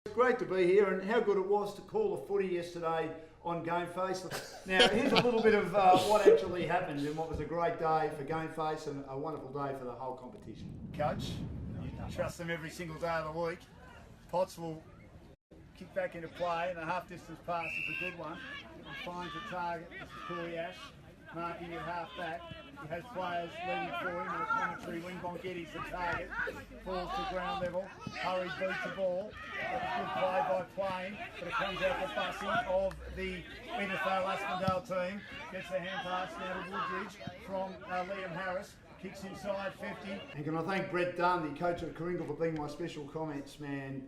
It's great to be here, and how good it was to call the footy yesterday on GameFace. Now, here's a little bit of what actually happened and what was a great day for GameFace and a wonderful day for the whole competition. Coach, you trust them every single day of the week. Potts will kick back into play, and a half-distance pass is a good one. He finds a target. This is Edi Asp, marking at half-back. He has players leading for him, and the commentary wing Bonketti's the target. Falls to ground level. Hurry beats the ball. That's good play by Plain, but it comes out the bussing of the MPNFL Aspendale team. Gets the hand pass down to Woodridge from Liam Harris. Kicks inside 50. And can I thank Brett Dunn, the coach of Coringle, for being my special comments man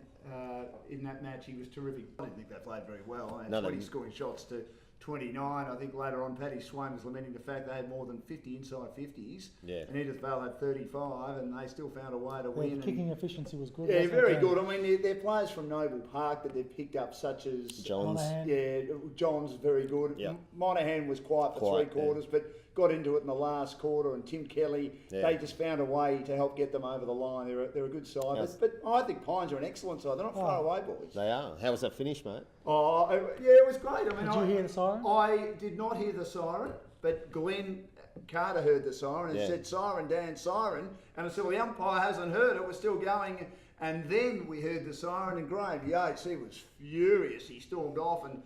in that match. He was terrific. I didn't think they played very well. And 20 scoring shots to 29. I think later on Paddy Swain was lamenting the fact they had more than 50 inside 50s. Yeah. And Edith Vale had 35, and they still found a way to win. The kicking efficiency was good. Yeah, very good. I mean, they're players from Noble Park that they've picked up, such as Johns. Yeah, John's very good. Yep. Monahan was quiet for three quarters, but got into it in the last quarter, and Tim Kelly, they just found a way to help get them over the line. They're a good side. Yes. But I think Pines are an excellent side. They're not far away, boys. They are. How was that finish, mate? Oh, yeah, it was great. I mean, did you hear the siren? I did not hear the siren, but Glenn Carter heard the siren and said, "Siren, Dan, siren." And I said, "Well, the umpire hasn't heard it. We're still going." And then we heard the siren, and Graham Yates, he was furious. He stormed off, and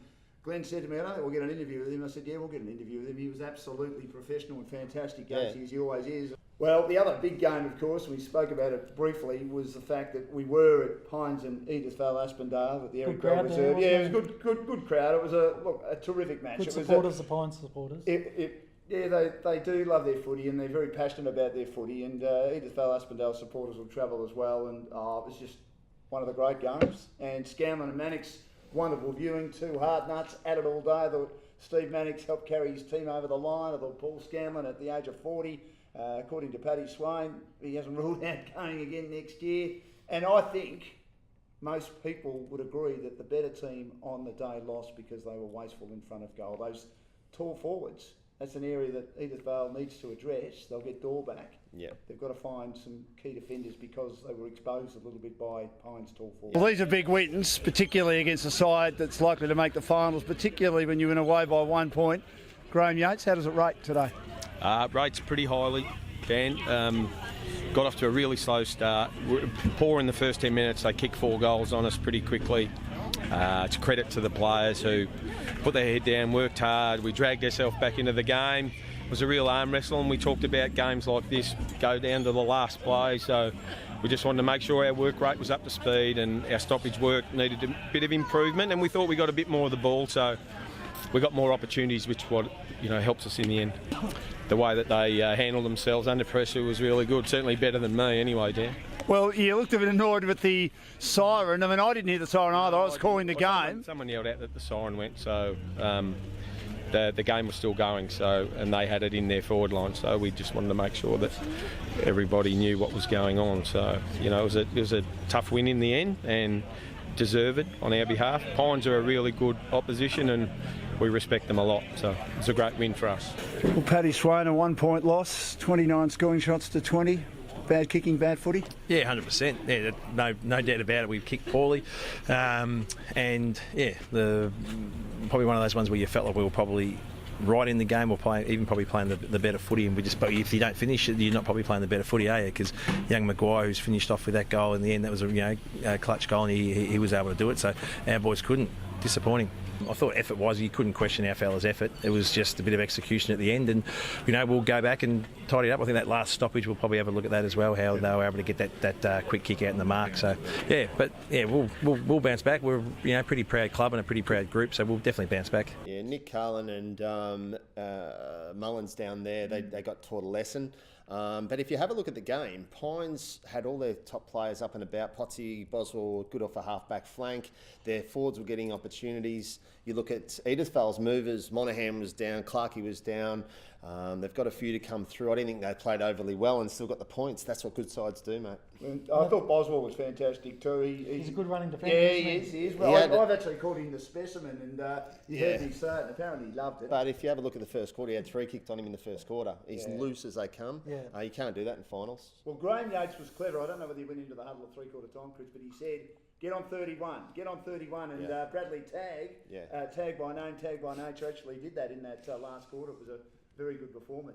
Glenn said to me, "I don't think we'll get an interview with him." I said, "Yeah, we'll get an interview with him." He was absolutely professional and fantastic, as he always is. Well, the other big game, of course, we spoke about it briefly, was the fact that we were at Pines and Edith Vale Aspendale at the Eric Bell Reserve. Yeah, it was a good crowd. It was a terrific match. Good supporters, the Pines supporters. Yeah, they do love their footy, and they're very passionate about their footy. And Edith Vale Aspendale supporters will travel as well. And it was just one of the great games. And Scanlon and Mannix, wonderful viewing. Two hard nuts at it all day. I thought Steve Mannix helped carry his team over the line. I thought Paul Scanlon, at the age of 40, according to Paddy Swain, he hasn't ruled out going again next year. And I think most people would agree that the better team on the day lost because they were wasteful in front of goal. Those tall forwards, that's an area that Edith Vale needs to address. They'll get Dorr back. Yeah. They've got to find some key defenders because they were exposed a little bit by Pines' tall forwards. Well, these are big wins, particularly against a side that's likely to make the finals, particularly when you win away by 1 point. Graham Yates, how does it rate today? Rates pretty highly, Dan. Got off to a really slow start. We're poor in the first 10 minutes. They kicked 4 goals on us pretty quickly. It's a credit to the players who put their head down, worked hard. We dragged ourselves back into the game. It was a real arm wrestle, and we talked about games like this go down to the last play. So we just wanted to make sure our work rate was up to speed, and our stoppage work needed a bit of improvement. And we thought we got a bit more of the ball, so we got more opportunities, which helps us in the end. The way that they handled themselves under pressure was really good. Certainly better than me, anyway, Dan. Well, you looked a bit annoyed with the siren. I mean, I didn't hear the siren either. I was calling the game. Someone yelled out that the siren went, so the game was still going. So, and they had it in their forward line. So we just wanted to make sure that everybody knew what was going on. So it was a tough win in the end, and deserved on our behalf. Pines are a really good opposition, and we respect them a lot, so it's a great win for us. Well, Paddy Swain, a 1 point loss, 29 scoring shots to 20. Bad kicking, bad footy? Yeah, 100%. Yeah, no doubt about it. We've kicked poorly. And yeah, probably one of those ones where you felt like we were probably right in the game, or probably playing the better footy, and if you don't finish it, you're not probably playing the better footy, are you? Because young Maguire, who's finished off with that goal in the end, that was a clutch goal, and he was able to do it, so our boys couldn't. Disappointing. I thought effort-wise, you couldn't question our fellas' effort. It was just a bit of execution at the end, and we'll go back and tidy it up. I think that last stoppage, we'll probably have a look at that as well, how they were able to get that quick kick out in the mark. So we'll bounce back. We're a pretty proud club and a pretty proud group, so we'll definitely bounce back. Yeah, Nick Carlin and Mullins down there, they got taught a lesson. But if you have a look at the game, Pines had all their top players up and about. Potsy, Boswell, good off a half-back flank. Their forwards were getting opportunities. You look at Edith Vale's movers, Monahan was down, Clarkey was down. They've got a few to come through. I didn't think they played overly well and still got the points. That's what good sides do, mate. I thought Boswell was fantastic too. He's a good running defender. Yeah, he is. Well, I've actually called him the specimen, and you heard me say it, and apparently he loved it. But if you have a look at the first quarter, he had 3 kicked on him in the first quarter. He's loose as they come. Yeah. You can't do that in finals. Well, Graham Yates was clever. I don't know whether he went into the huddle at 3/4 time, Chris, but he said get on 31, and Yeah. Bradley Tagg, Yeah. Tagg by name, Tagg by nature, actually did that in that last quarter. It was a very good performance.